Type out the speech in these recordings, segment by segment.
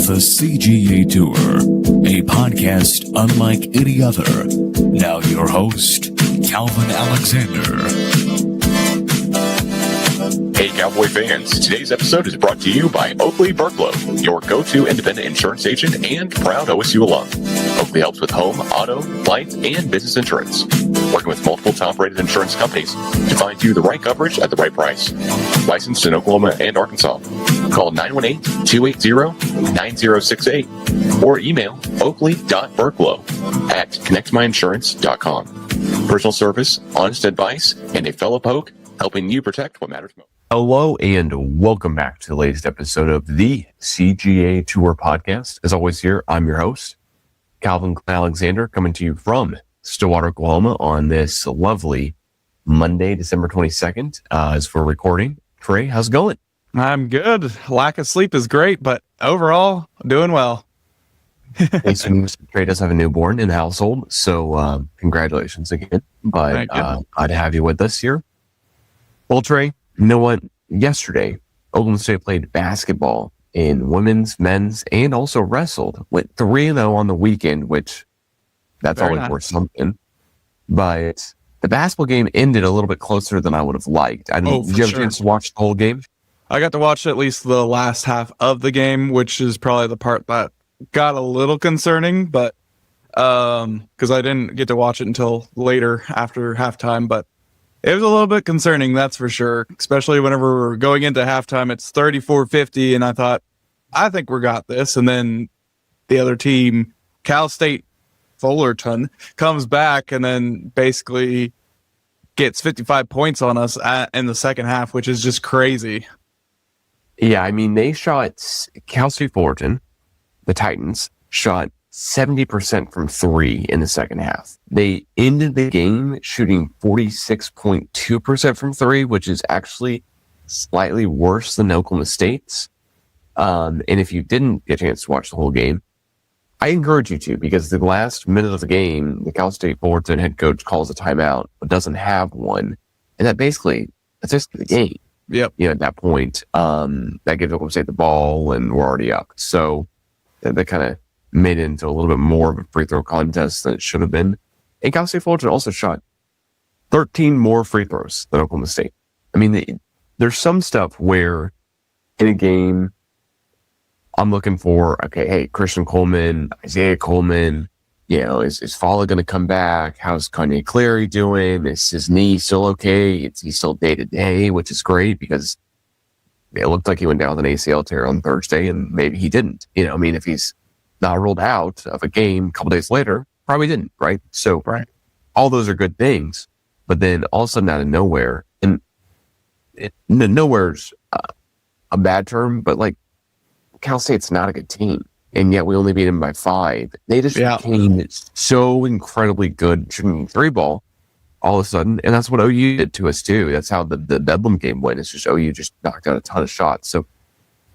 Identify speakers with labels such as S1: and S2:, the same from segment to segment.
S1: the CGA Tour, a podcast unlike any other. Now your host, Glen Alexander.
S2: Hey Cowboy fans, today's episode is brought to you by Oakley Burklow, your go-to independent insurance agent and proud OSU alum. Oakley helps with home, auto, life, and business insurance, working with multiple top-rated insurance companies to find you the right coverage at the right price. Licensed in Oklahoma and Arkansas. Call 918-280-9068 or email oakley.burklow@connectmyinsurance.com. Personal service, honest advice, and a fellow poke helping you protect what matters most.
S3: Hello and welcome back to the latest episode of the CGA Tour podcast. As always here, I'm your host, Glen Alexander, coming to you from Stillwater, Oklahoma on this lovely Monday, December 22nd, as we're recording. Trey, how's it going?
S4: I'm good. Lack of sleep is great, but overall, doing well.
S3: Trey does have a newborn in the household, so congratulations again. But glad to have you with us here. Well, Trey, you know what? Yesterday, Oklahoma State played basketball in women's, men's, and also wrestled. Went 3-0 on the weekend, which that's
S4: Very
S3: always
S4: nice.
S3: worth something. But the basketball game ended a little bit closer than I would have liked. Did you have a chance to watch the whole game?
S4: I got to watch at least the last half of the game, which is probably the part that got a little concerning, but because I didn't get to watch it until later after halftime, but it was a little bit concerning, that's for sure, especially whenever we're going into halftime. It's 34-50, and I think we got this. And then the other team, Cal State Fullerton, comes back and then basically gets 55 points on us in the second half, which is just crazy.
S3: Yeah, I mean, they shot Cal State Fullerton, the Titans, shot 70% from three in the second half. They ended the game shooting 46.2% from three, which is actually slightly worse than Oklahoma State's. And if you didn't get a chance to watch the whole game, I encourage you to, because the last minute of the game, the Cal State Fullerton head coach calls a timeout, but doesn't have one. And that's basically the game.
S4: Yep.
S3: At that point, that gives Oklahoma State the ball, and we're already up. So that kind of made it into a little bit more of a free throw contest than it should have been. And Cal State Fullerton also shot 13 more free throws than Oklahoma State. I mean, there's some stuff where in a game, I'm looking for, okay, hey, Christian Coleman, Isaiah Coleman, is Fala going to come back? How's Kanye Clary doing? Is his knee still okay? He's still day-to-day, which is great because it looked like he went down with an ACL tear on Thursday, and maybe he didn't. If he's not ruled out of a game a couple days later, probably didn't, right? So all those are good things, but then all of a sudden out of nowhere, and nowhere's a bad term, but like Cal State's not a good team, and yet we only beat them by 5. They just became so incredibly good shooting three ball all of a sudden, and that's what OU did to us too. That's how the Bedlam game went. It's just OU just knocked out a ton of shots, so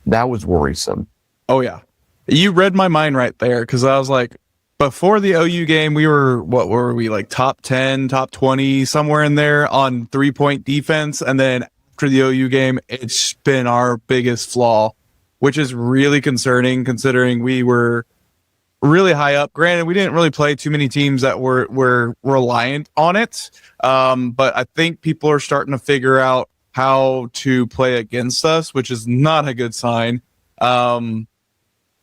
S3: that was worrisome.
S4: Oh, yeah. You read my mind right there, because I was like, before the OU game, we were, what were we, like top 10, top 20, somewhere in there on 3-point defense. And then after the OU game, it's been our biggest flaw, which is really concerning considering we were really high up. Granted, we didn't really play too many teams that were reliant on it. But I think people are starting to figure out how to play against us, which is not a good sign.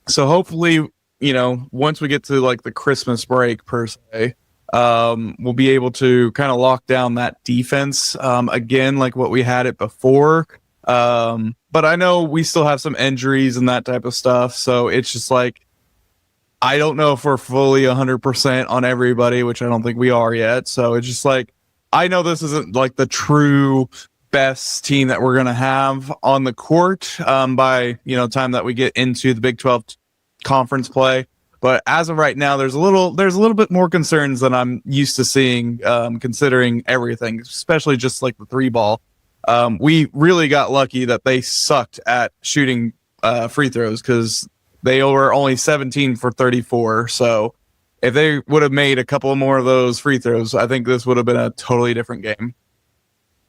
S4: So hopefully, once we get to like the Christmas break per se, we'll be able to kind of lock down that defense again, like what we had it before. But I know we still have some injuries and that type of stuff. So it's just like, I don't know if we're fully 100% on everybody, which I don't think we are yet. So it's just like, I know this isn't like the true best team that we're going to have on the court by time that we get into the Big 12 conference play, but as of right now, there's a little bit more concerns than I'm used to seeing, considering everything, especially just like the three ball. We really got lucky that they sucked at shooting free throws, because they were only 17 for 34. So if they would have made a couple more of those free throws, I think this would have been a totally different game.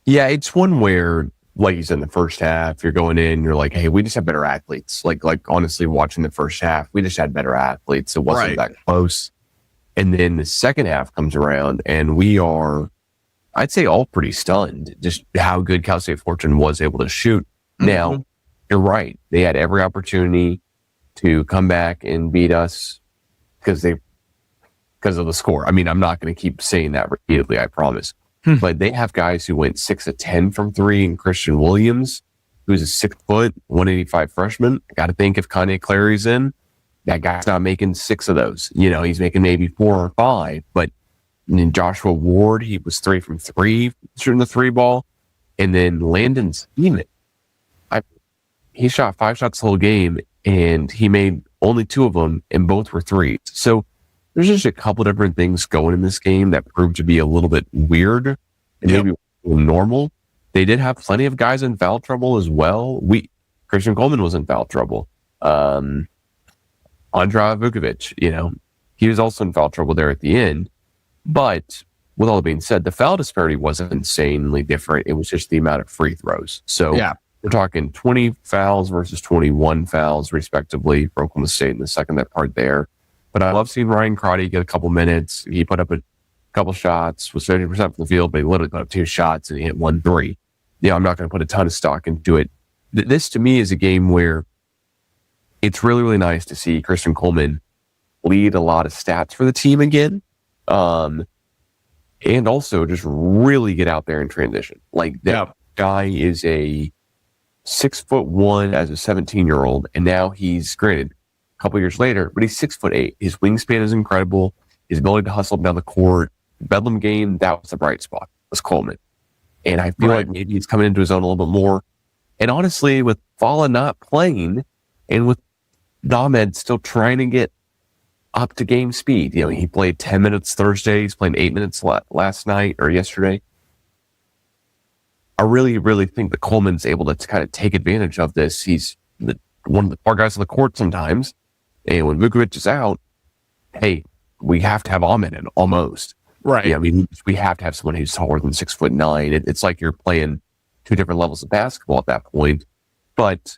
S3: Yeah, it's one where like you said, in the first half, you're going in, you're like, hey, we just have better athletes. Like honestly, watching the first half, we just had better athletes. It wasn't that close. And then the second half comes around, and we are, I'd say, all pretty stunned just how good Cal State Fullerton was able to shoot. Now, you're right. They had every opportunity to come back and beat us because of the score. I mean, I'm not going to keep saying that repeatedly, I promise. But they have guys who went 6 of 10 from three, and Christian Williams, who's a 6 foot, 185 freshman. I got to think if Kanye Clary's in, that guy's not making 6 of those. You know, he's making maybe 4 or 5. But then Joshua Ward, he was 3 from 3 shooting the 3 ball. And then Landon Seaman, he shot 5 shots the whole game, and he made only 2 of them, and both were 3s. So there's just a couple different things going in this game that proved to be a little bit weird and maybe normal. They did have plenty of guys in foul trouble as well. Christian Coleman was in foul trouble. Andra Vukovic, you know, he was also in foul trouble there at the end. But with all that being said, the foul disparity wasn't insanely different. It was just the amount of free throws. So we're talking 20 fouls versus 21 fouls, respectively, for Oklahoma State in the second that part there. But I love seeing Ryan Crotty get a couple minutes. He put up a couple shots, was 30% from the field, but he literally put up 2 shots and he hit 1 3. Yeah, I'm not going to put a ton of stock into it. This, to me, is a game where it's really, really nice to see Christian Coleman lead a lot of stats for the team again. And also just really get out there and transition. Like, that guy is a 6'1" as a 17-year-old, and now he's, granted, a couple years later, but he's 6'8". His wingspan is incredible. His ability to hustle up down the court. Bedlam game, that was the bright spot, was Coleman. And I feel like maybe he's coming into his own a little bit more. And honestly, with Fala not playing, and with Ahmed still trying to get up to game speed, you know, he played 10 minutes Thursday, he's playing 8 minutes last night or yesterday. I really, really think that Coleman's able to kind of take advantage of this. He's one of the far guys on the court sometimes. And when Vukovic is out, hey, we have to have Ahmed in almost. Right. Yeah, I mean, we have to have someone who's taller than 6'9". It's like you're playing 2 different levels of basketball at that point. But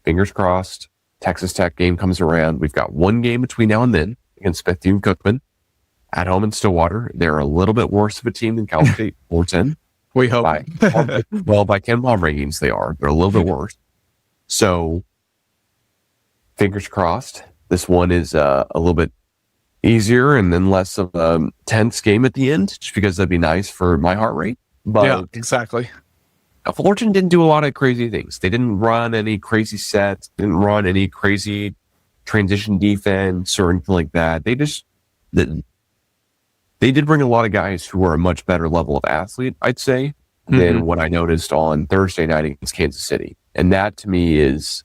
S3: fingers crossed, Texas Tech game comes around. We've got 1 game between now and then against Bethune-Cookman at home in Stillwater. They're a little bit worse of a team than Cal State Fullerton.
S4: We hope.
S3: By Ken Palm rankings, they are. They're a little bit worse. So, fingers crossed. This one is a little bit easier and then less of a tense game at the end, just because that'd be nice for my heart rate. But
S4: yeah, exactly.
S3: Fullerton didn't do a lot of crazy things. They didn't run any crazy sets, didn't run any crazy transition defense or anything like that. They did bring a lot of guys who were a much better level of athlete, I'd say, than what I noticed on Thursday night against Kansas City. And that, to me, is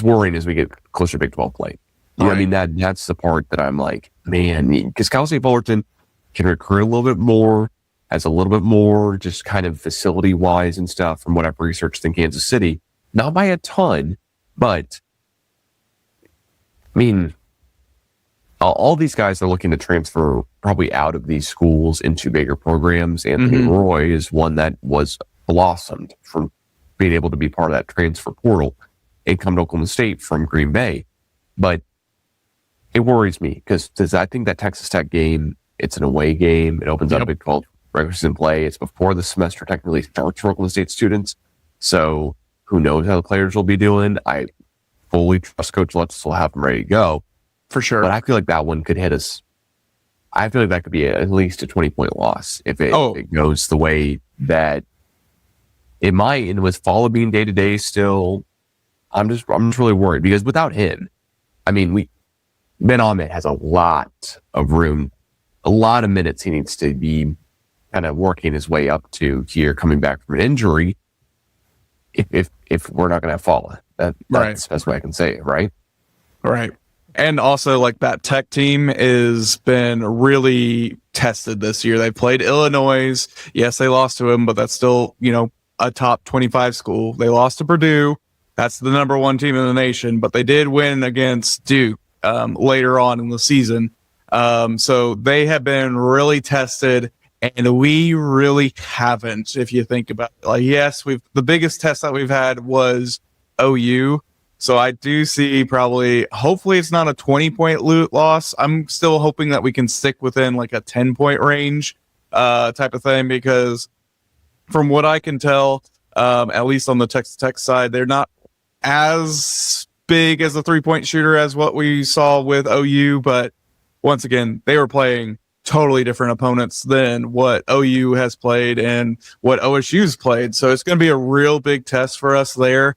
S3: worrying as we get closer to Big 12 play. You know, I mean, that's the part that I'm like, man, because Cal State Fullerton can recruit a little bit more, has a little bit more just kind of facility-wise and stuff from what I've researched in Kansas City. Not by a ton, but, I mean, all these guys are looking to transfer probably out of these schools into bigger programs. Anthony Roy is one that was blossomed from being able to be part of that transfer portal and come to Oklahoma State from Green Bay. But it worries me because I think that Texas Tech game, it's an away game. It opens up Big 12 regular season play. It's before the semester technically starts for Oklahoma State students. So who knows how the players will be doing. I fully trust Coach Lutz will have them ready to go.
S4: For sure.
S3: But I feel like that one could hit us. I feel like that could be at least a 20-point loss if it goes the way that it might. And with Fala being day-to-day still, I'm just really worried because without him, I mean, Ben Ahmed has a lot of room, a lot of minutes he needs to be kind of working his way up to here, coming back from an injury. If we're not going to have Fala, that's the best way I can say it, right?
S4: Right. And also, like, that Tech team has been really tested this year. They played Illinois. Yes, they lost to him, but that's still, you know, a top 25 school. They lost to Purdue. That's the number 1 team in the nation, but they did win against Duke later on in the season. So they have been really tested, And we really haven't, if you think about it. Like, yes, the biggest test that we've had was OU. So I do see hopefully it's not a 20-point loss. I'm still hoping that we can stick within like a 10-point range type of thing, because from what I can tell, at least on the Texas Tech side, they're not as big as a 3-point shooter as what we saw with OU. But once again, they were playing totally different opponents than what OU has played and what OSU's played. So it's going to be a real big test for us there,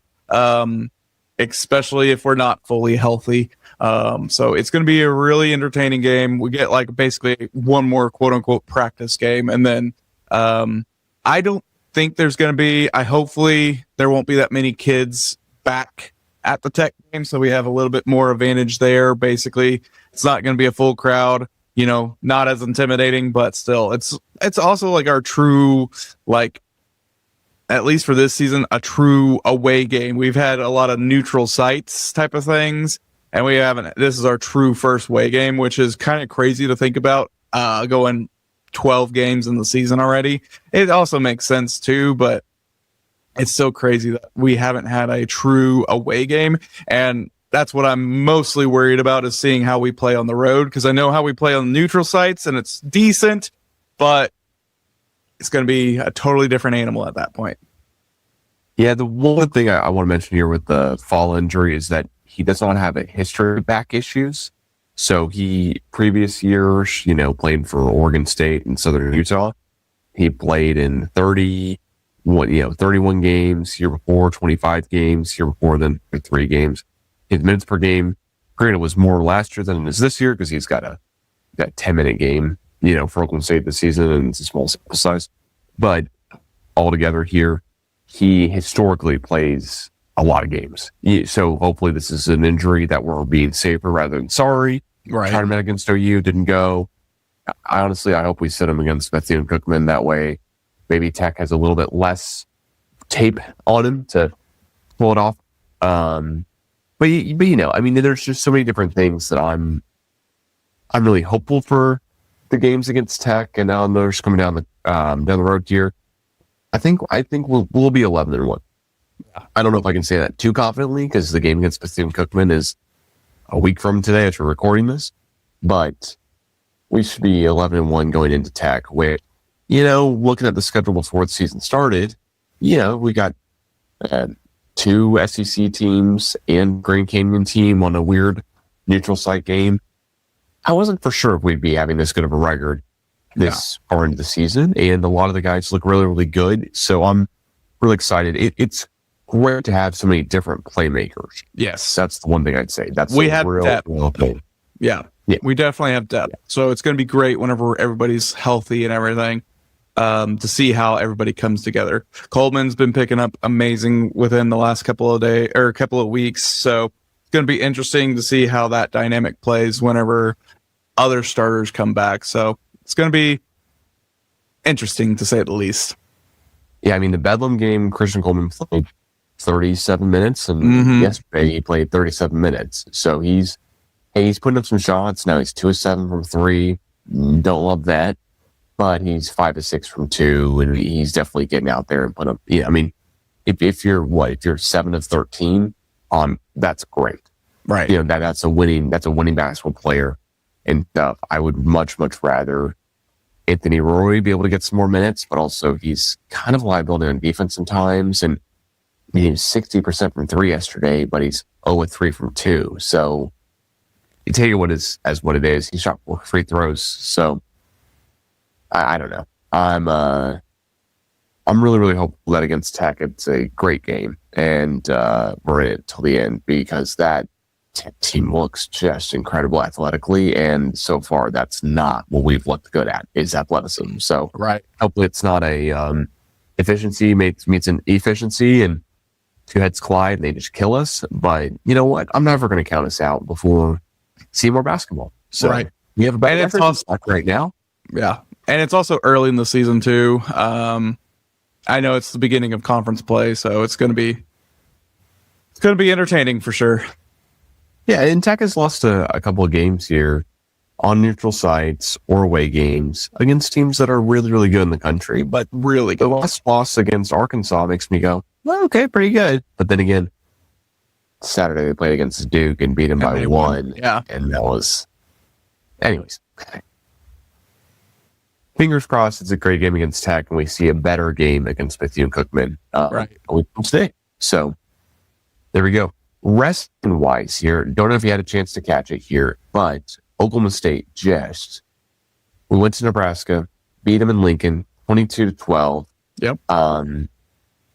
S4: especially if we're not fully healthy. So it's going to be a really entertaining game. We get like basically one more quote unquote practice game. And then I don't think there's going to be, hopefully there won't be that many kids back at the Tech game. So we have a little bit more advantage there. Basically, it's not going to be a full crowd. Not as intimidating, but still, it's also like our true, like, at least for this season, a true away game. We've had a lot of neutral sites type of things, and we haven't. This is our true first away game, which is kind of crazy to think about, going 12 games in the season already. It also makes sense too, but it's so crazy that we haven't had a true away game. And that's what I'm mostly worried about, is seeing how we play on the road, because I know how we play on neutral sites and it's decent, but it's going to be a totally different animal at that point.
S3: Yeah, the one thing I want to mention here with the fall injury is that he does not have a history of back issues. So he, previous years, played for Oregon State and Southern Utah. He played in 31 games, year before 25 games, year before then 3 games. His minutes per game, granted, was more last year than it is this year, because he's got a 10-minute game, for Oklahoma State this season, and it's a small sample size. But altogether here, he historically plays a lot of games. So hopefully this is an injury that we're being safer rather than sorry.
S4: Right.
S3: Tournament against OU didn't go. I hope we sit him against Bethune and Cookman. That way, maybe Tech has a little bit less tape on him to pull it off. But there's just so many different things that I'm really hopeful for the games against Tech, and now there's coming down the road here. I think we'll be 11-1. I don't know if I can say that too confidently, because the game against Bethune Cookman is a week from today as we're recording this, but we should be 11-1 going into Tech. Where, looking at the schedule before the season started, we got 2 SEC teams and Grand Canyon team on a weird neutral site game. I wasn't for sure if we'd be having this good of a record this far into the season, and a lot of the guys look really, really good. So I'm really excited. It's great to have so many different playmakers.
S4: Yes.
S3: That's the one thing I'd say.
S4: We have depth.
S3: Thing.
S4: Yeah, we definitely have depth. Yeah. So it's going to be great whenever everybody's healthy and everything. To see how everybody comes together. Coleman's been picking up amazing within the last couple of weeks. So it's going to be interesting to see how that dynamic plays whenever other starters come back. So it's going to be interesting, to say the least.
S3: Yeah, the Bedlam game, Christian Coleman played 37 minutes, and yesterday he played 37 minutes. So he's putting up some shots. Now he's 2 of 7 from 3. Don't love that. But he's 5 of 6 from 2, and he's definitely getting out there and put up. Yeah, if you're 7 of 13, that's great,
S4: right?
S3: That's a winning basketball player, and I would much rather Anthony Roy be able to get some more minutes, but also he's kind of a liability on defense sometimes, and he was 60% from 3 yesterday, but he's 0 of 3 from 2. So you take it what it is. He shot 4 free throws, so. I don't know. I'm really, really hopeful that against Tech it's a great game, and we're in it till the end, because that Tech team looks just incredible athletically, and so far that's not what we've looked good at, is athleticism. So
S4: right,
S3: hopefully it's not a efficiency meets an efficiency and 2 heads collide and they just kill us. But you know what? I'm never going to count us out before seeing more basketball. So
S4: right,
S3: we have a better effort right now.
S4: Yeah. And it's also early in the season too. I know it's the beginning of conference play, so it's going to be entertaining for sure.
S3: Yeah, and Tech has lost a couple of games here on neutral sites or away games against teams that are really, really good in the country. But
S4: Really
S3: the
S4: good.
S3: last loss against Arkansas makes me go, well, okay, pretty good. But then again, Saturday they played against Duke and beat them
S4: And
S3: by
S4: they
S3: one.
S4: won. Yeah.
S3: And that was, anyways. Fingers crossed it's a great game against Tech and we see a better game against Bethune-Cookman
S4: Right.
S3: a week from today. So there we go. Wrestling wise here, don't know if you had a chance to catch it here, but Oklahoma State we went to Nebraska, beat them in Lincoln, 22-12.
S4: Yep.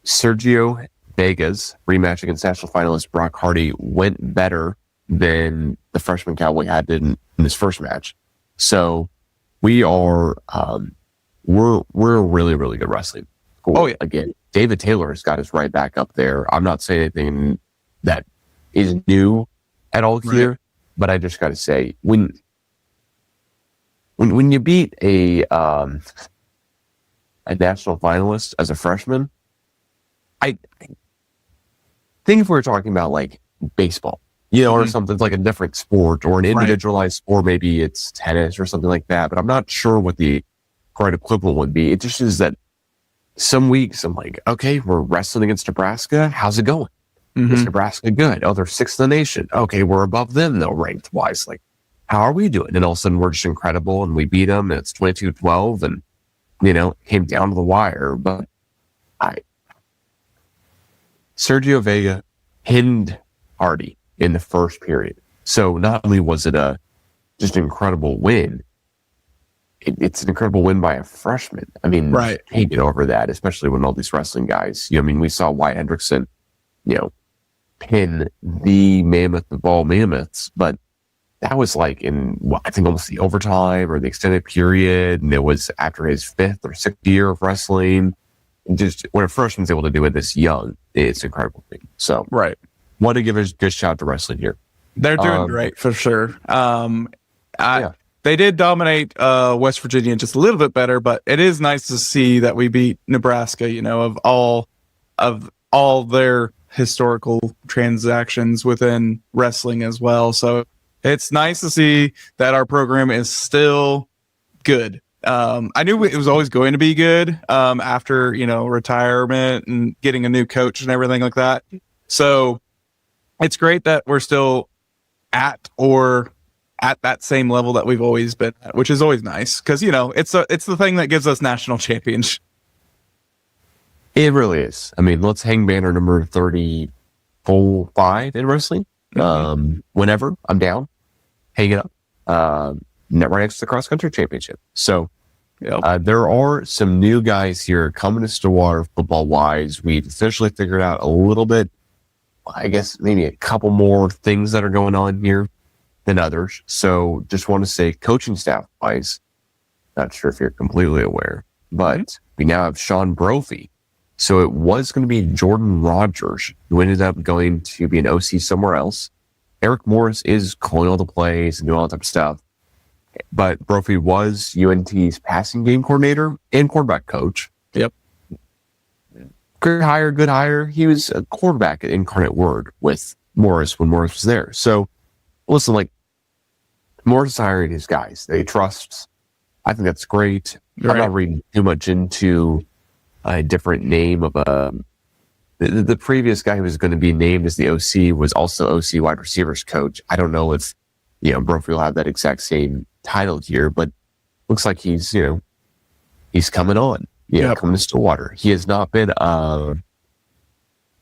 S3: Sergio Vega's rematch against national finalist Brock Hardy went better than the freshman Cowboy had in his first match. So we are, we're a really, really good wrestling school.
S4: Oh, yeah.
S3: Again, David Taylor has got his right back up there. I'm not saying anything that is new at all here, but I just got to say, when you beat a national finalist as a freshman, I think if we were talking about like baseball, or something like a different sport or an individualized sport, maybe it's tennis or something like that. But I'm not sure what the correct equivalent would be. It just is that some weeks I'm like, okay, we're wrestling against Nebraska. How's it going? Is Nebraska good? Oh, they're sixth in the nation. Okay, we're above them though, ranked wise. Like, how are we doing? And all of a sudden we're just incredible and we beat them and it's 22-12 and, came down to the wire. But Sergio Vega pinned Hardy in the first period. So not only was it just an incredible win, it's an incredible win by a freshman. I mean, can't get over that, especially when all these wrestling guys, we saw Wyatt Hendrickson, pin the mammoth of all mammoths, but that was like in, I think almost the overtime or the extended period. And it was after his fifth or sixth year of wrestling. And just when a freshman's able to do it this young, it's an incredible thing. So, want to give a good shout to wrestling here.
S4: They're doing great for sure. They did dominate West Virginia just a little bit better, but it is nice to see that we beat Nebraska, of all their historical transactions within wrestling as well. So it's nice to see that our program is still good. I knew it was always going to be good after, retirement and getting a new coach and everything like that. So it's great that we're still at that same level that we've always been at, which is always nice because, it's the thing that gives us national champions.
S3: It really is. I mean, let's hang banner number 35 in wrestling. Whenever I'm down, hang it up. Right next to the cross country championship. So there are some new guys here coming to Stillwater football wise. We've officially figured out a little bit, I guess maybe a couple more things that are going on here than others. So just want to say coaching staff wise, not sure if you're completely aware, but we now have Sean Brophy. So it was going to be Jordan Rogers who ended up going to be an OC somewhere else. Eric Morris is calling all the plays and doing all that type of stuff. But Brophy was UNT's passing game coordinator and quarterback coach.
S4: Yep.
S3: Good hire. He was a quarterback at Incarnate Word with Morris when Morris was there. So listen, like Morris is hiring his guys. They trust. I think that's great. I'm not reading too much into a different name of the previous guy who was going to be named as the OC was also OC wide receivers coach. I don't know if, Brophy will have that exact same title here, but looks like he's he's coming on, coming to Stillwater. He has not been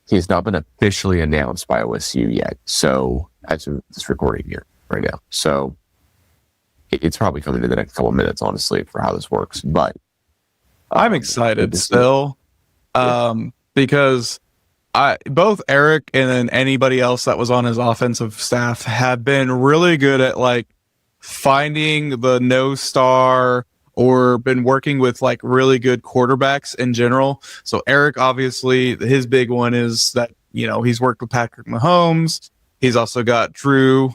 S3: officially announced by OSU yet. So as of this recording here right now. So it's probably coming in the next couple of minutes, honestly, for how this works. But
S4: I'm excited still because both Eric and then anybody else that was on his offensive staff have been really good at like finding the no star or been working with like really good quarterbacks in general. So Eric, obviously, his big one is that, he's worked with Patrick Mahomes. He's also got Drew.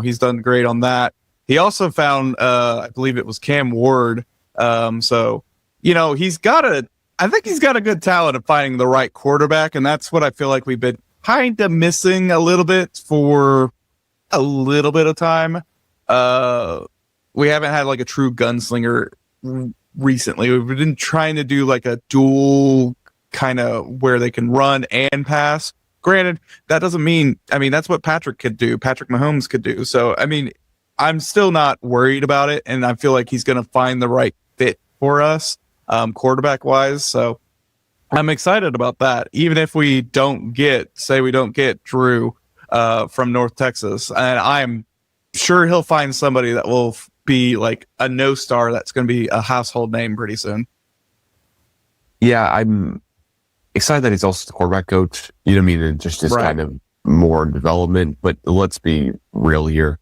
S4: He's done great on that. He also found, I believe it was Cam Ward. So he's got I think he's got a good talent of finding the right quarterback. And that's what I feel like we've been kind of missing a little bit for a little bit of time. we haven't had like a true gunslinger recently. We've been trying to do like a dual kind of where they can run and pass. Granted, that doesn't mean, that's what Patrick Mahomes could do. So, I'm still not worried about it, and I feel like he's going to find the right fit for us, quarterback wise. So I'm excited about that. Even if we don't get Drew from North Texas, and I'm sure he'll find somebody that will be like a no-star that's going to be a household name pretty soon.
S3: Yeah, I'm excited that he's also the quarterback coach. You know what I mean? And just kind of more development. But let's be real here.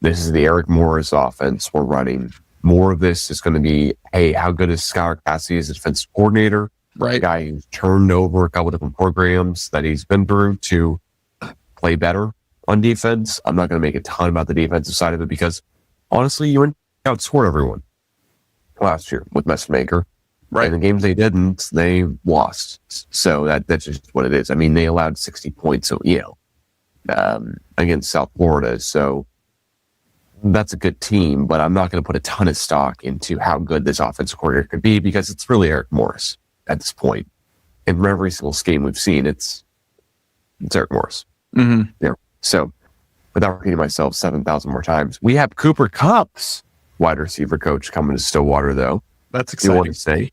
S3: This is the Eric Morris offense we're running. More of this is going to be, hey, how good is Skylar Cassidy as a defensive coordinator?
S4: Right.
S3: A guy who's turned over a couple different programs that he's been through to play better on defense. I'm not going to make a ton about the defensive side of it because, honestly, you outscored everyone last year with Messmaker. Right. And the games they didn't, they lost. So that's just what it is. They allowed 60 points, against South Florida. So that's a good team, but I'm not going to put a ton of stock into how good this offensive coordinator could be because it's really Eric Morris at this point. And from every single scheme we've seen, it's Eric Morris.
S4: Mm-hmm.
S3: Yeah. So without repeating myself 7,000 more times, we have Cooper Kupp's wide receiver coach coming to Stillwater, though.
S4: That's exciting.
S3: You want to say?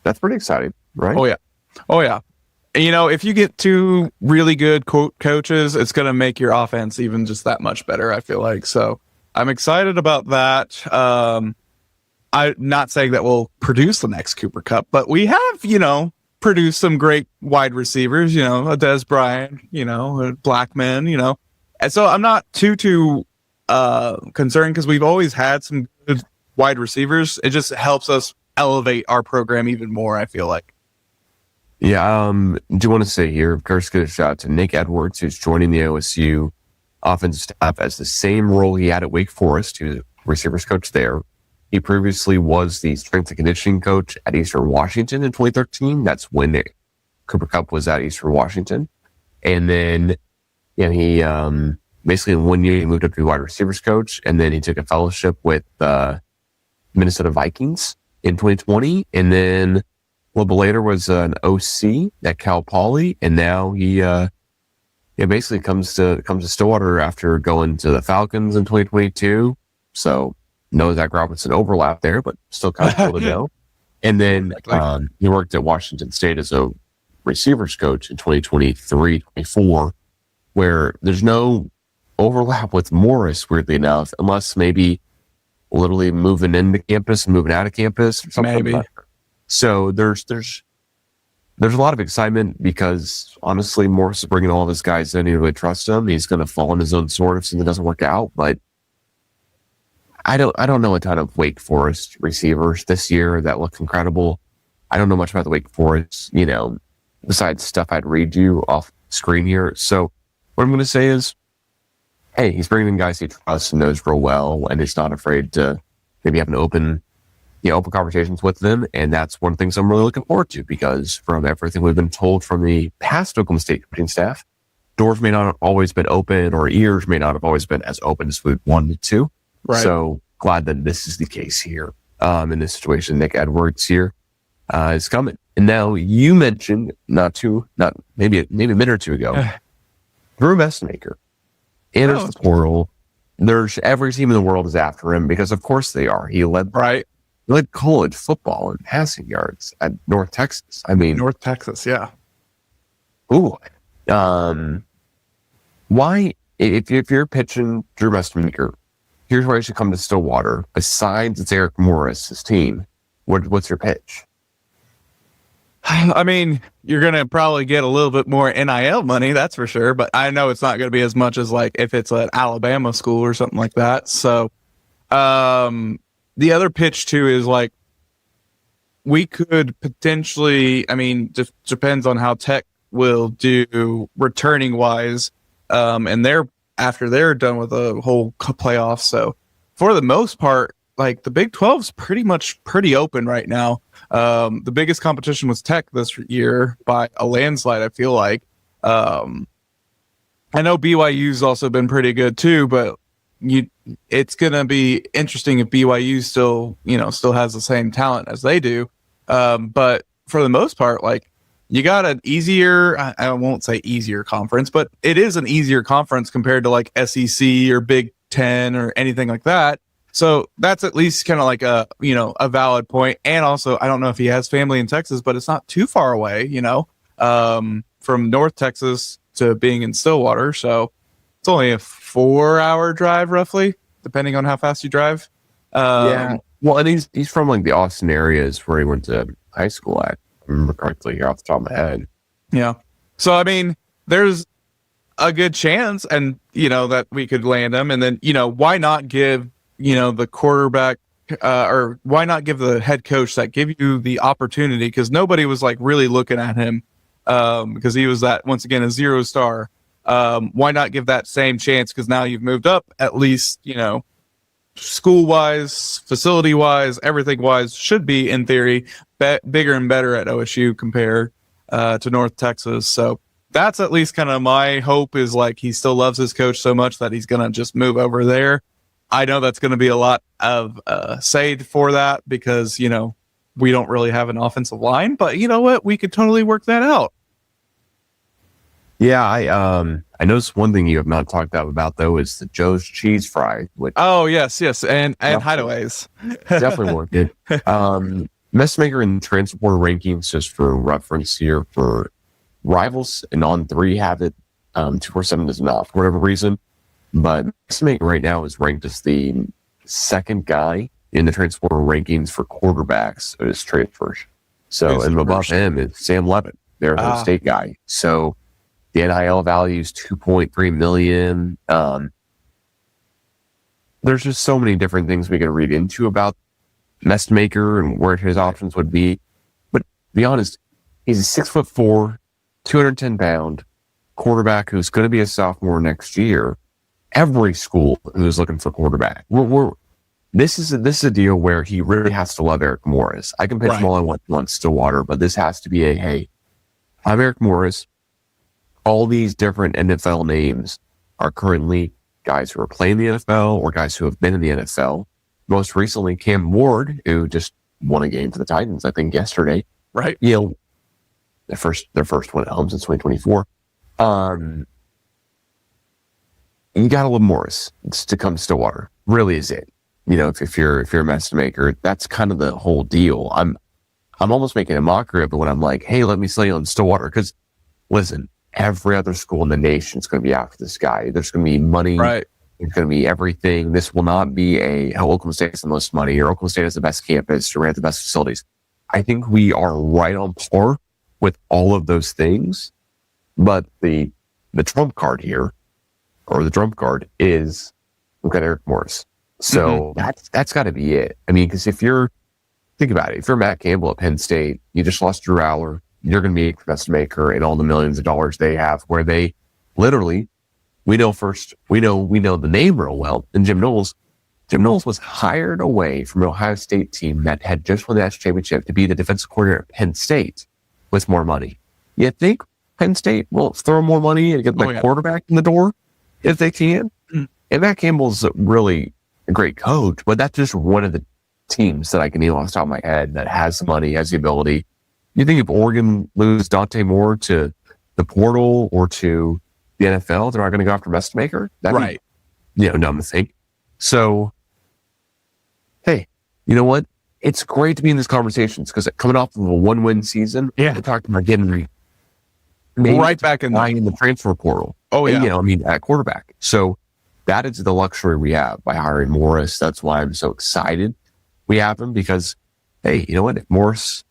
S3: That's pretty exciting, right?
S4: Oh yeah. If you get two really good coaches, it's going to make your offense even just that much better, I feel like. So I'm excited about that. I'm not saying that we'll produce the next Cooper Kupp, but we have, produced some great wide receivers, a Des Bryant, a Blackman, And so I'm not too concerned because we've always had some good wide receivers. It just helps us elevate our program even more, I feel like.
S3: Yeah, do want to say here, of course, give a shout out to Nick Edwards, who's joining the OSU offensive staff as the same role he had at Wake Forest. He was a receivers coach there. He previously was the strength and conditioning coach at Eastern Washington in 2013. That's when Cooper Kupp was at Eastern Washington. And then he basically in 1 year he moved up to be wide receivers coach, and then he took a fellowship with Minnesota Vikings in 2020, and then a little bit later was an OC at Cal Poly, and now he basically comes to Stillwater after going to the Falcons in 2022. So no Zach Robinson overlap there, but still kind of cool to know. And then he worked at Washington State as a receivers coach in 2023-24, where there's no overlap with Morris, weirdly enough, unless maybe literally moving into campus and moving out of campus or something.
S4: Maybe.
S3: Like that. So there's a lot of excitement because honestly, Morris is bringing all of his guys in. He really trusts them. He's going to fall on his own sword if something doesn't work out. But I don't know a ton of Wake Forest receivers this year that look incredible. I don't know much about the Wake Forest, besides stuff I'd read you off screen here. So what I'm going to say is, hey, he's bringing in guys he trusts and knows real well, and is not afraid to maybe have an open conversations with them. And that's one of the things I'm really looking forward to, because from everything we've been told from the past Oklahoma State coaching staff, doors may not have always been open, or ears may not have always been as open as we wanted to. Right. So glad that this is the case here. In this situation, Nick Edwards here is coming. And now you mentioned maybe a minute or two ago, Drew Messmaker enters the portal. There's every team in the world is after him because of course they are. He led college football in passing yards at North Texas.
S4: North Texas, yeah.
S3: Ooh. Why, if you're pitching Drew Messmaker, here's why you should come to Stillwater. Besides it's Eric Morris, his team, what's your pitch?
S4: You're going to probably get a little bit more NIL money, that's for sure. But I know it's not going to be as much as like if it's an Alabama school or something like that. So the other pitch too is like we could potentially, just depends on how Tech will do returning wise. And after they're done with the whole playoff. So for the most part, like the Big 12's pretty open right now. The biggest competition was Tech this year by a landslide, I feel like. I know BYU's also been pretty good too, but it's going to be interesting if BYU still has the same talent as they do. But for the most part, like, you got an easier, I won't say easier conference, but it is an easier conference compared to like SEC or Big Ten or anything like that. So that's at least kind of like a valid point. And also, I don't know if he has family in Texas, but it's not too far away, from North Texas to being in Stillwater. So it's only a 4-hour drive roughly, depending on how fast you drive.
S3: Yeah. Well, and he's from like the Austin areas where he went to high school at. I remember correctly here off the top of my head.
S4: Yeah. So, I mean, there's a good chance and, that we could land him. And then, why not give, the quarterback or why not give the head coach that give you the opportunity? Because nobody was like really looking at him because he was once again, a 0-star. Why not give that same chance? Because now you've moved up at least, school wise, facility wise, everything wise should be in theory bigger and better at OSU compared to North Texas. So that's at least kind of my hope, is like he still loves his coach so much that he's going to just move over there. I know that's going to be a lot of say for that because, we don't really have an offensive line, but you know what? We could totally work that out.
S3: Yeah, I noticed one thing you have not talked about though is the Joe's cheese fry. Which
S4: yes, and hideaways.
S3: Definitely worth it. Messmaker and Transporter rankings, just for reference here, for Rivals and On3 have it. 247 does not for whatever reason, but Messmaker right now is ranked as the second guy in the Transporter rankings for quarterbacks as transfers. So, and above him is Sam Levitt, their state guy. So the NIL value is $2.3 million. There's just so many different things we can read into about Messmaker and where his options would be. But to be honest, he's a 6'4", 210-pound quarterback who's going to be a sophomore next year. Every school who's looking for quarterback, this is a deal where he really has to love Eric Morris. I can pitch him all I want Stillwater, but this has to be hey, I'm Eric Morris. All these different NFL names are currently guys who are playing the NFL or guys who have been in the NFL. Most recently, Cam Ward, who just won a game for the Titans, I think yesterday.
S4: Right.
S3: Their first win at home since 2024. You got to love Morris to come to Stillwater. Really is it. If you're a Messmaker, that's kind of the whole deal. I'm almost making a mockery of it when I'm like, hey, let me sell you on Stillwater. Because listen, every other school in the nation is going to be after this guy. There's going to be money.
S4: Right.
S3: There's going to be everything. This will not be Oklahoma State has the most money or Oklahoma State has the best campus or we have the best facilities. I think we are right on par with all of those things. But the trump card here, or the trump card, is we've got Eric Morris. So that's got to be it. I mean, because think about it. If you're Matt Campbell at Penn State, you just lost Drew Aller, you're going to be a Messmaker and all the millions of dollars they have, where they literally, we know the name real well. And Jim Knowles was hired away from an Ohio State team that had just won the national championship to be the defensive coordinator at Penn State with more money. You think Penn State will throw more money and get the quarterback in the door if they can? And Matt Campbell's really a great coach, but that's just one of the teams that I can name off the top of my head that has the money, has the ability. You think if Oregon lose Dante Moore to the portal or to the NFL, they're not going to go after Messmaker? That'd be, dumb to think. So, hey, you know what? It's great to be in these conversations because coming off of a 1-win season, we're talking about getting
S4: right back in
S3: the transfer portal.
S4: Oh, yeah.
S3: And, at quarterback. So that is the luxury we have by hiring Morris. That's why I'm so excited we have him because, hey, you know what? If Morris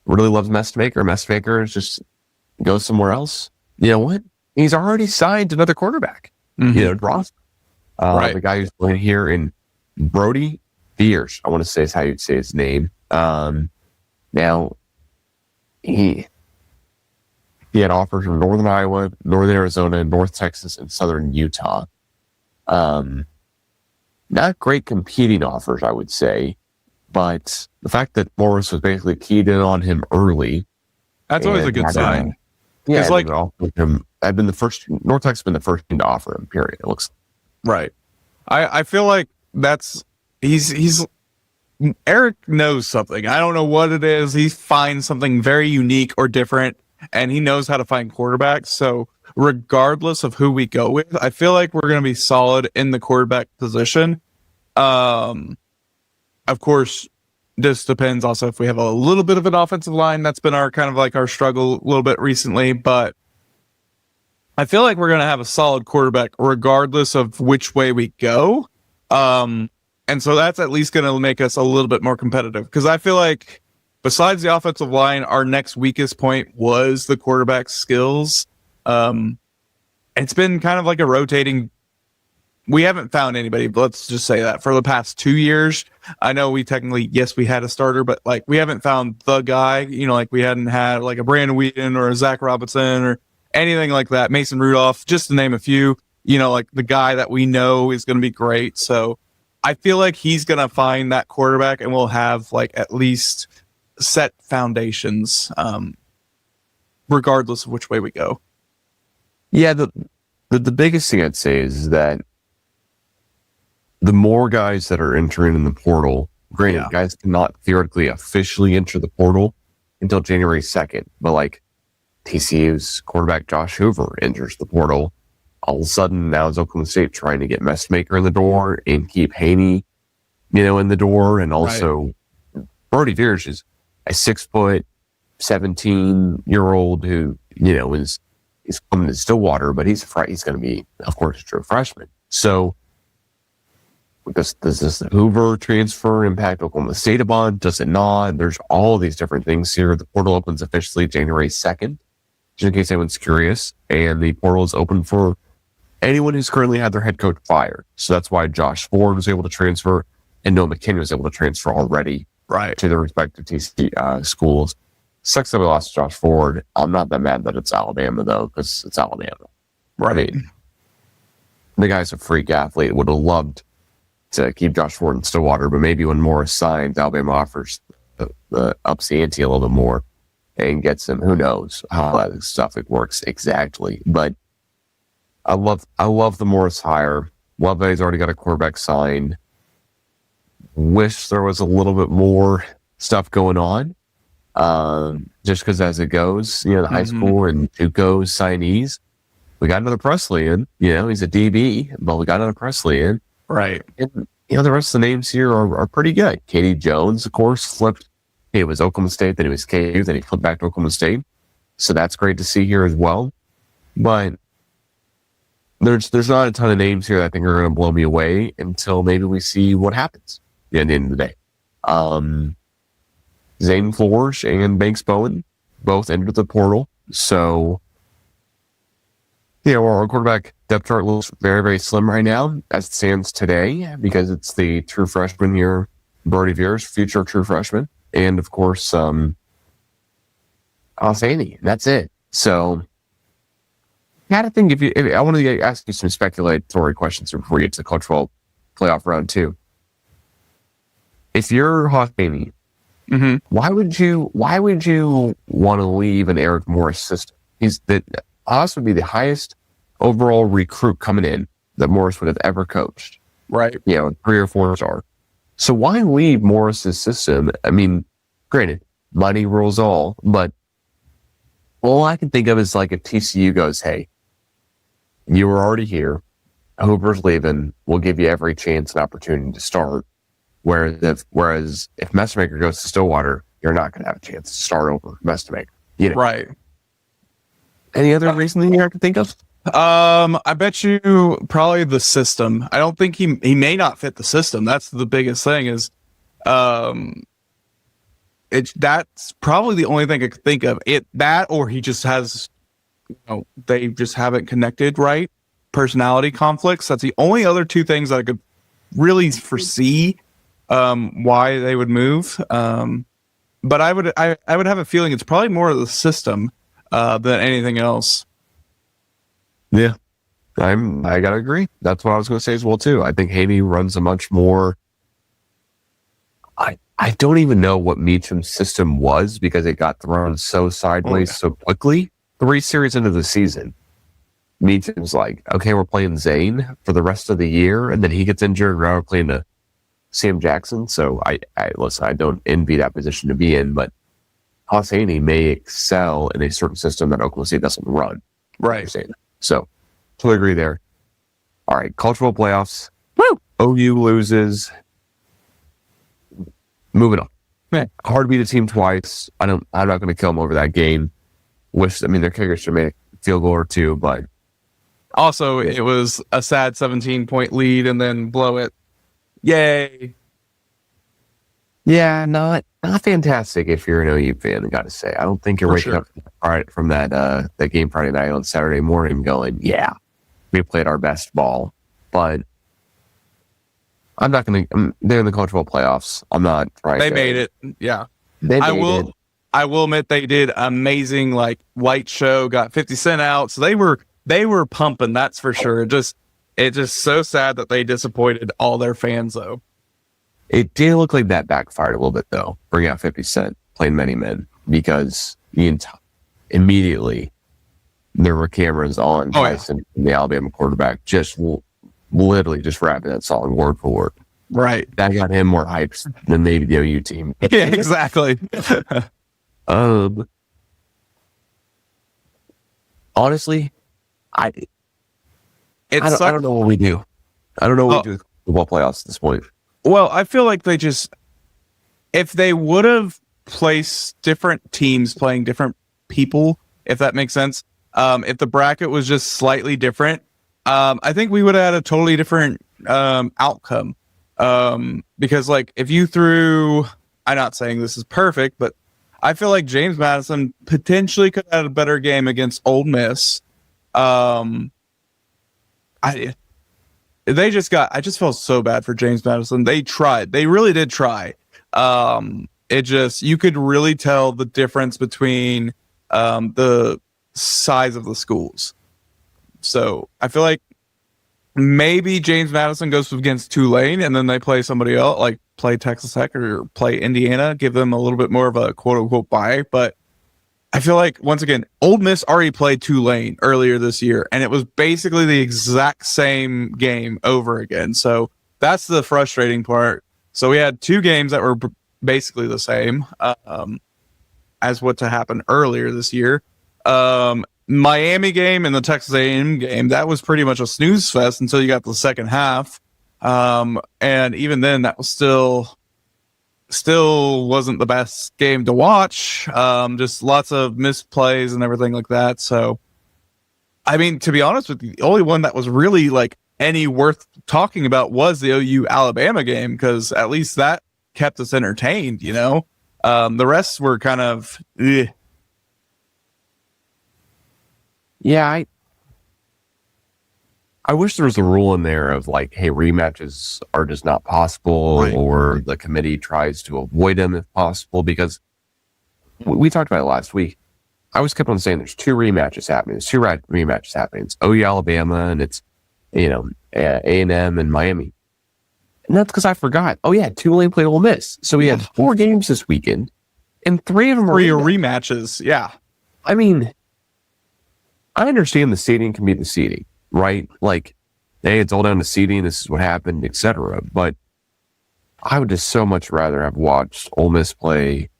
S3: really loves Messmaker just goes somewhere else, you know what? He's already signed another quarterback. Ross. The guy who's playing here in Brody Beers, I want to say is how you'd say his name. Now, he had offers from Northern Iowa, Northern Arizona, North Texas, and Southern Utah. Not great competing offers, I would say, but the fact that Morris was basically keyed in on him early.
S4: That's always a good sign.
S3: North Texas has been the first team to offer him, period. It looks
S4: right. I feel like he's Eric knows something. I don't know what it is. He finds something very unique or different, and he knows how to find quarterbacks. So regardless of who we go with, I feel like we're going to be solid in the quarterback position. Of course, this depends also if we have a little bit of an offensive line. That's been our kind of like our struggle a little bit recently, but I feel like we're going to have a solid quarterback regardless of which way we go. And so that's at least going to make us a little bit more competitive, because I feel like besides the offensive line, our next weakest point was the quarterback skills. It's been kind of like a rotating. We haven't found anybody, but let's just say that for the past 2 years. I know we technically, yes, we had a starter, but like we haven't found the guy, like we hadn't had like a Brandon Whedon or a Zach Robinson or anything like that. Mason Rudolph, just to name a few, like the guy that we know is going to be great. So I feel like he's going to find that quarterback, and we'll have like at least set foundations, regardless of which way we go.
S3: Yeah, the biggest thing I'd say is that the more guys that are entering in the portal, granted, guys cannot theoretically officially enter the portal until January 2nd, but like TCU's quarterback Josh Hoover enters the portal. All of a sudden, now is Oklahoma State trying to get Messmaker in the door and keep Haney, in the door, and also Brody Veers is a 6 foot, 17-year-old who is coming to Stillwater, but he's going to be, of course, a true freshman. So does this Hoover transfer impact Oklahoma State a bunch? Does it not? There's all these different things here. The portal opens officially January 2nd, just in case anyone's curious, and the portal is open for anyone who's currently had their head coach fired. So that's why Josh Ford was able to transfer, and Noah McKinney was able to transfer already to their respective TC schools. Sucks that we lost Josh Ford. I'm not that mad that it's Alabama, though, because it's Alabama. Right. I mean, the guy's a freak athlete. Would have loved to keep Josh Ford in Stillwater, but maybe when Morris signs, Alabama offers the ups the ante a little bit more and gets him. Who knows how that stuff it works exactly. But I love the Morris hire. Love that he's already got a quarterback signed. Wish there was a little bit more stuff going on. Just because as it goes, the high school and JUCO signees, we got another Presley in. He's a DB, but we got another Presley in. Right. And, the rest of the names here are pretty good. Katie Jones, of course, flipped. He was Oklahoma State, then he was KU, then he flipped back to Oklahoma State. So that's great to see here as well. But there's not a ton of names here that I think are going to blow me away until maybe we see what happens at the end of the day. Zane Flores and Banks Bowen both entered the portal. So, our quarterback depth chart looks very, very slim right now as it stands today, because it's the true freshman here, Brody Veers, future true freshman. And of course, Haney. That's it. So, I had to think if I wanted to ask you some speculatory questions before we get to the College 12 playoff round 2. If you're Haney, why would you want to leave an Eric Morris system? Haas would be the highest overall recruit coming in that Morris would have ever coached. Right. 3 or 4 star. So why leave Morris's system? I mean, granted, money rules all, but all I can think of is like if TCU goes, hey, you were already here, Hoover's leaving, we'll give you every chance and opportunity to start. Whereas if Messmaker goes to Stillwater, you're not going to have a chance to start over Messmaker. Right. Any other reason that you have to think of?
S4: I bet you probably the system. I don't think he may not fit the system. That's the biggest thing is, that's probably the only thing I could think of. That or he just has, they just haven't connected right. Personality conflicts. That's the only other 2 things that I could really foresee, why they would move. But I would have a feeling it's probably more of the system, than anything else.
S3: Yeah, I gotta agree. That's what I was going to say as well too. I think Haney runs a much more. I don't even know what Meacham's system was because it got thrown so sideways so quickly. 3 series into the season, Meachem's like, okay, we're playing Zane for the rest of the year, and then he gets injured, and now we're playing Sam Jackson. So I listen, I don't envy that position to be in, but Hosseini may excel in a certain system that Oklahoma State doesn't run.
S4: Right.
S3: So totally agree there. All right, cultural playoffs. Woo! OU loses. Moving on. Man, hard to beat a team twice. I'm not going to kill them over that game. Their kicker should make a field goal or two, but
S4: also it was a sad 17-point lead and then blow it. Yay.
S3: Yeah, not fantastic if you're an OU fan, I got to say. I don't think you're waking up from that game Friday night on Saturday morning going, yeah, we played our best ball. But I'm not going to. They're in the college football playoffs. I'm not trying.
S4: They made it. Yeah. I will admit they did amazing. Like light show, got 50 Cent out, so they were pumping. That's for sure. It's just so sad that they disappointed all their fans though.
S3: It did look like that backfired a little bit though. Bring out 50 Cent, playing Many Men, because immediately there were cameras on Tyson, the Alabama quarterback, just literally just rapping that song word for word.
S4: Right.
S3: That got him more hyped than maybe the OU team.
S4: Yeah, exactly.
S3: Honestly, I don't know what we do. I don't know what we do with football playoffs at this point.
S4: Well, I feel like if they would have placed different teams playing different people, if that makes sense, if the bracket was just slightly different, I think we would have had a totally different outcome. Because like if you threw, I'm not saying this is perfect, but I feel like James Madison potentially could have had a better game against Ole Miss. I just felt so bad for James Madison. They tried. They really did try. You could really tell the difference between the size of the schools. So I feel like maybe James Madison goes against Tulane and then they play somebody else, like play Texas Tech or play Indiana, give them a little bit more of a quote unquote bye. But I feel like, once again, Ole Miss already played Tulane earlier this year, and it was basically the exact same game over again. So that's the frustrating part. So we had two games that were basically the same as what happened earlier this year. Miami game and the Texas A&M game, that was pretty much a snooze fest until you got the second half. And even then, that was still wasn't the best game to watch. Just lots of misplays and everything like that. So, I mean, to be honest with you, the only one that was really like any worth talking about was the OU Alabama game, because at least that kept us entertained, you know? The rest were kind of,
S3: Yeah, I wish there was a rule in there of like, hey, rematches are just not possible, right, or the committee tries to avoid them if possible, because we talked about it last week. I was kept on saying there's two rematches happening. There's two rematches happening. It's OU Alabama and it's, A&M and Miami. And that's because I forgot. Oh yeah, Tulane played Ole Miss. So we had 4 games this weekend and 3 of them are
S4: rematches. Yeah.
S3: I mean, I understand the seeding can be the seeding, right? Like, hey, it's all down to seeding. This is what happened, etc. But I would just so much rather have watched Ole Miss play,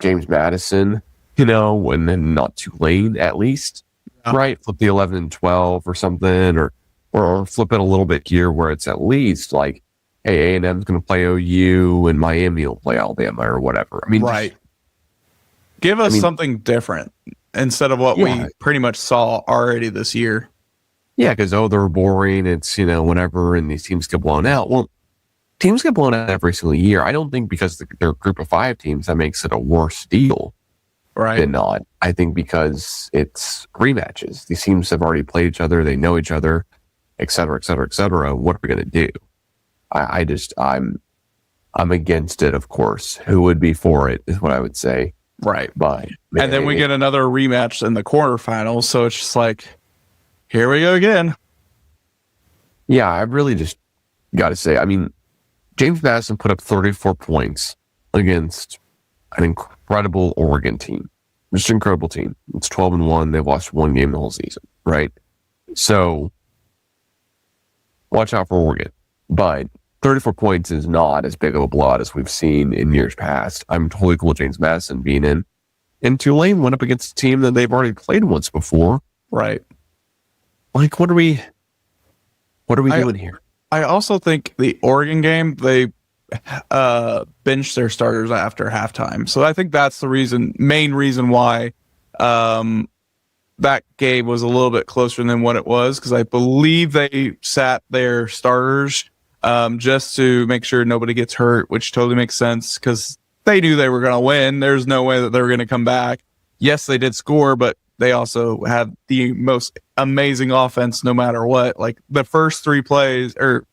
S3: James Madison, and then not Tulane at least, right? Flip the 11 and 12 or something, or flip it a little bit here where it's at least like, hey, A&M's going to play OU and Miami will play Alabama or whatever.
S4: Right. Give us something different instead of what we pretty much saw already this year.
S3: Yeah, because, they're boring. It's, whatever, and these teams get blown out. Well, teams get blown out every single year. I don't think because they're a group of 5 teams that makes it a worse deal than not. I think because it's rematches. These teams have already played each other. They know each other, et cetera, et cetera, et cetera. What are we going to do? I'm against it, of course. Who would be for it is what I would say.
S4: Right.
S3: But
S4: and then we get another rematch in the quarterfinals. So it's just like, here we go again.
S3: Yeah, I really just got to say, James Madison put up 34 points against an incredible Oregon team. Just an incredible team. It's 12-1. They've lost one game the whole season, right? So watch out for Oregon. But 34 points is not as big of a blowout as we've seen in years past. I'm totally cool with James Madison being in. And Tulane went up against a team that they've already played once before.
S4: Right.
S3: Like, what are we doing here?
S4: I also think the Oregon game, they benched their starters after halftime. So I think that's the main reason why that game was a little bit closer than what it was, because I believe they sat their starters just to make sure nobody gets hurt, which totally makes sense because they knew they were going to win. There's no way that they were going to come back. Yes, they did score, but they also had the most amazing offense no matter what. Like the first three plays or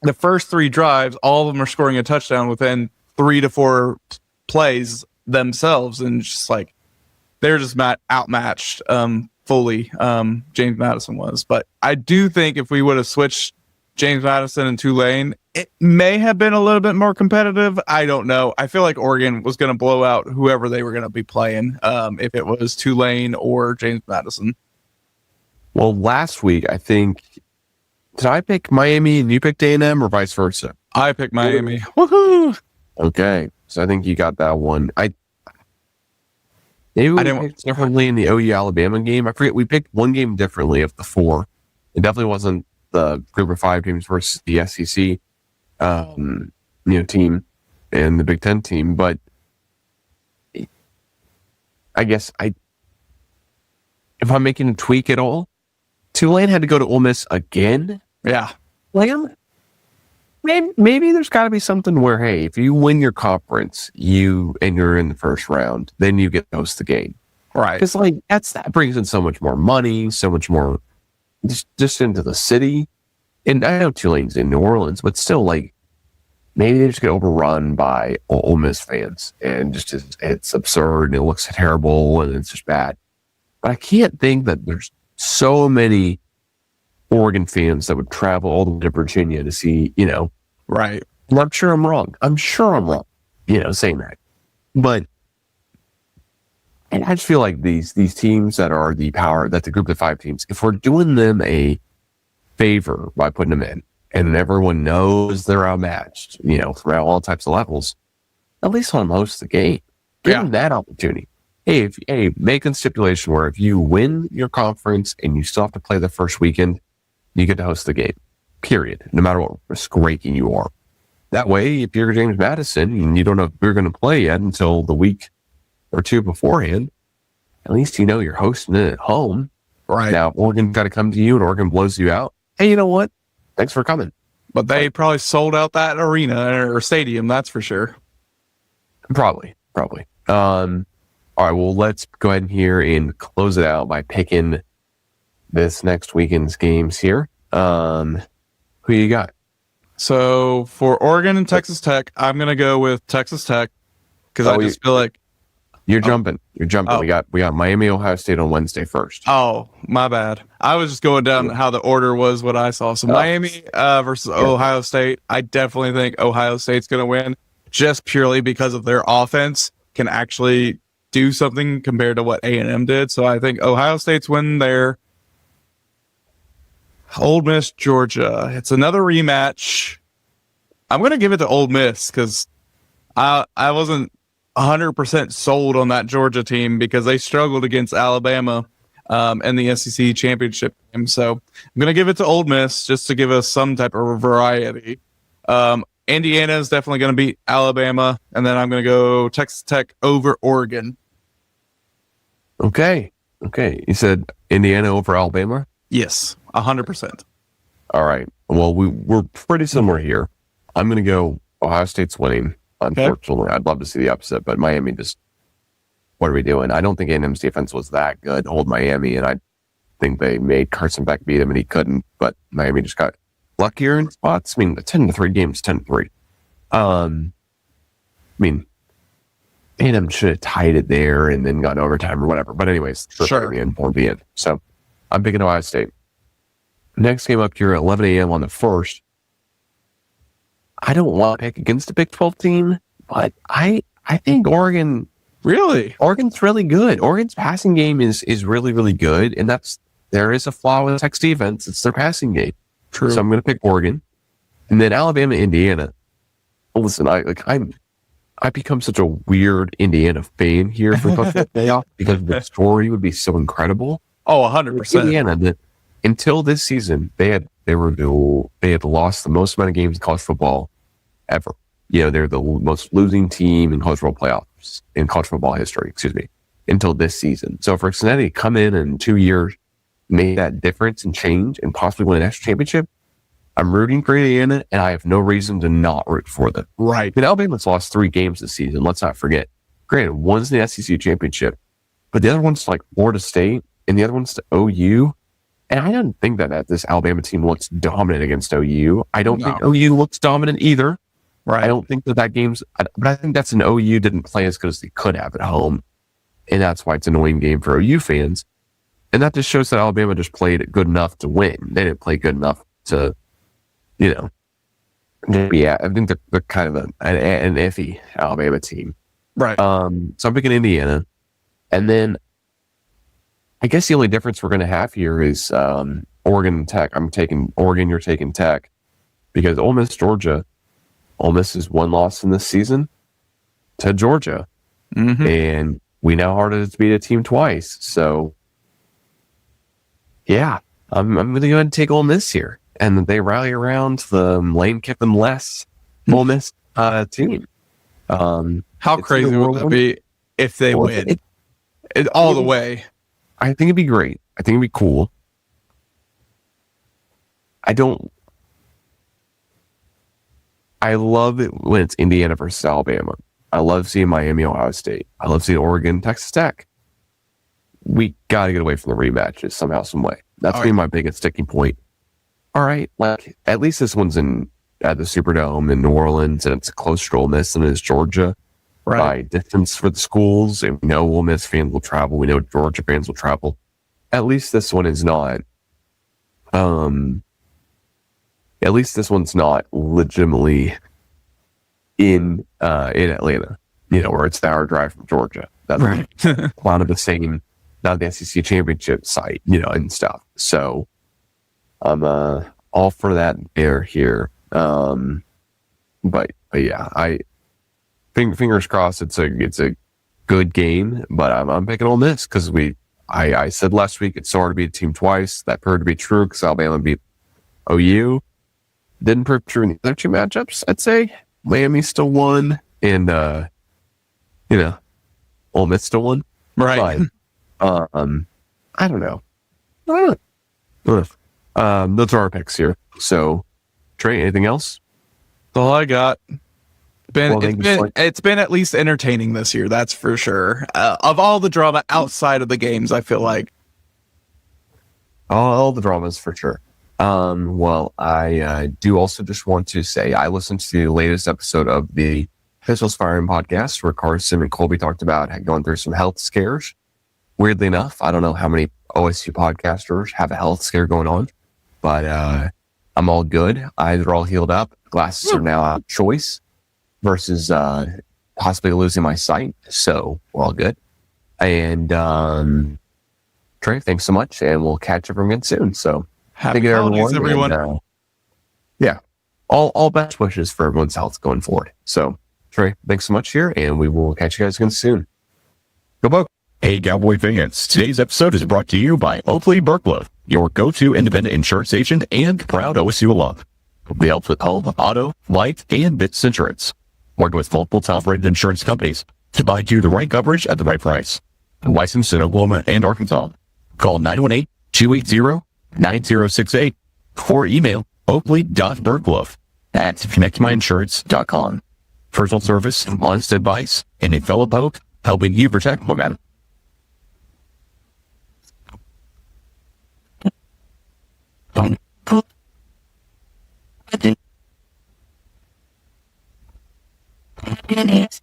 S4: the first three drives, all of them are scoring a touchdown within 3 to 4 plays themselves. And just like, they're just outmatched fully. James Madison was. But I do think if we would have switched James Madison and Tulane, it may have been a little bit more competitive. I don't know. I feel like Oregon was going to blow out whoever they were going to be playing, if it was Tulane or James Madison.
S3: Well, last week, I think, did I pick Miami and you picked A&M or vice versa?
S4: I picked Miami. Woohoo!
S3: Okay. So I think you got that one. Maybe we picked differently in the OU Alabama game. I forget. We picked one game differently of the 4. It definitely wasn't the group of 5 teams versus the SEC team and the Big Ten team. But I guess if I'm making a tweak at all, Tulane had to go to Ole Miss again.
S4: Yeah.
S3: Maybe there's got to be something where, hey, if you win your conference, you're in the first round, then you get to host the game.
S4: Right.
S3: Because that brings in so much more money, so much more just into the city. And I know Tulane's in New Orleans, but still, maybe they just get overrun by Ole Miss fans, and it's absurd and it looks terrible and it's just bad. But I can't think that there's so many Oregon fans that would travel all the way to Virginia to see,
S4: Right.
S3: And I'm sure I'm wrong. Saying that. But and I just feel like these teams that are the group of 5 teams, if we're doing them a favor by putting them in, and everyone knows they're outmatched, throughout all types of levels, at least on most of the game, give them that opportunity. Hey, make a stipulation where if you win your conference and you still have to play the first weekend, you get to host the game, period, no matter what risk ranking you are. That way, if you're James Madison and you don't know if you're going to play yet until the week or 2 beforehand, at least you're hosting it at home.
S4: Right.
S3: Now, Oregon's got to come to you and Oregon blows you out. Hey, you know what? Thanks for coming.
S4: But they probably sold out that arena or stadium, that's for sure.
S3: Probably. All right, well, let's go ahead here and close it out by picking this next weekend's games here. Who you got?
S4: So for Oregon and Texas Tech, I'm going to go with Texas Tech because I just feel like
S3: you're jumping. Oh. We got Miami, Ohio State on Wednesday first.
S4: Oh, my bad. I was just going down how the order was what I saw. So Miami versus Ohio State. I definitely think Ohio State's going to win just purely because of their offense can actually do something compared to what A&M did. So I think Ohio State's win there. Ole Miss, Georgia. It's another rematch. I'm going to give it to Ole Miss because I wasn't 100% sold on that Georgia team because they struggled against Alabama in the SEC championship game. So I'm going to give it to Ole Miss just to give us some type of variety. Indiana is definitely going to beat Alabama, and then I'm going to go Texas Tech over Oregon.
S3: Okay. You said Indiana over Alabama?
S4: Yes, 100%.
S3: All right. Well, we're pretty similar here. I'm going to go Ohio State's winning. Unfortunately, okay. I'd love to see the upset, but Miami what are we doing? I don't think A&M's defense was that good to hold Miami, and I think they made Carson Beck beat him, and he couldn't, but Miami just got luckier in spots. I mean, the 10-3 game's 10-3. A&M should have tied it there and then gone overtime or whatever. But anyways,
S4: sure.
S3: The end. So I'm picking Ohio State. Next game up here at 11 a.m. on the 1st. I don't want to pick against a Big 12 team, but I think Oregon
S4: Really?
S3: Oregon's really good. Oregon's passing game is really, really good. And there is a flaw with Tech's defense. It's their passing game.
S4: True.
S3: So I'm going to pick Oregon. And then Alabama, Indiana. Listen, I become such a weird Indiana fan here for the playoff because the story would be so incredible.
S4: Oh, 100%.
S3: Indiana, until this season, they had lost the most amount of games in college football ever. They're the most losing team in college football playoffs in college football history. Until this season. So for Cincinnati to come in 2 years, make that difference and change, and possibly win a national championship, I'm rooting for Indiana, and I have no reason to not root for them.
S4: Right.
S3: But Alabama's lost 3 games this season. Let's not forget. Granted, one's the SEC championship, but the other one's to Florida State, and the other one's to OU. And I don't think that this Alabama team looks dominant against OU. I don't think OU looks dominant either.
S4: Right.
S3: I don't think that game's... But I think that's an OU didn't play as good as they could have at home. And that's why it's an annoying game for OU fans. And that just shows that Alabama just played good enough to win. They didn't play good enough to... Yeah, I think they're kind of an iffy Alabama team.
S4: Right.
S3: So I'm picking Indiana. And then I guess the only difference we're going to have here is Oregon and Tech. I'm taking Oregon, you're taking Tech. Because Ole Miss, Georgia, Ole Miss is 1 loss in this season to Georgia.
S4: Mm-hmm.
S3: And we know how hard it is to beat a team twice. So, yeah, I'm going to go ahead and take Ole Miss here. And they rally around the Lane Kiffin-less Ole Miss team.
S4: How crazy would that be if they win? All the way.
S3: I think it'd be great. I think it'd be cool. I love it when it's Indiana versus Alabama. I love seeing Miami, Ohio State. I love seeing Oregon, Texas Tech. We got to get away from the rematches somehow, some way. That's been my biggest sticking point. All right, at least this one's at the Superdome in New Orleans, and it's closer to Ole Miss than it is Georgia. Right. By distance for the schools, and we know Ole Miss fans will travel. We know Georgia fans will travel. At least this one is not. At least this one's not legitimately in Atlanta. Where it's the hour drive from Georgia. That's right. Not the same, not the SEC championship site, and stuff. So I'm all for that air here. But yeah, I fingers crossed it's a good game, but I'm picking Ole Miss because I said last week it's so hard to beat a team twice. That proved to be true because Alabama beat OU. Didn't prove true in the other 2 matchups, I'd say. Miami still won, and Ole Miss still won.
S4: Right.
S3: But, I don't know. Those are our picks here. So, Trey, anything else?
S4: That's all I got. It's been at least entertaining this year, that's for sure. Of all the drama outside of the games, I feel like.
S3: All the dramas for sure. Well, I do also just want to say I listened to the latest episode of the Pistols Firing podcast where Carson and Colby talked about going through some health scares. Weirdly enough, I don't know how many OSU podcasters have a health scare going on, but I'm all good. Eyes are all healed up. Glasses are now out of choice versus possibly losing my sight. So we're all good. And Trey, thanks so much, and we'll catch up again soon. So
S4: happy holidays, everyone.
S3: And, yeah, all best wishes for everyone's health going forward. So Trey, thanks so much here, and we will catch you guys again soon. Go Buck.
S2: Hey, Cowboy fans. Today's episode is brought to you by Oakley Burklow, your go-to independent insurance agent and proud OSU alum. They help with home, auto, life, and business insurance. Working with multiple top-rated insurance companies to find you the right coverage at the right price. Licensed in Oklahoma and Arkansas. Call 918-280-9068 or email oakley.burklow@connectmyinsurance.com. Personal service, honest advice, and a fellow poke helping you protect momentum.
S5: It is.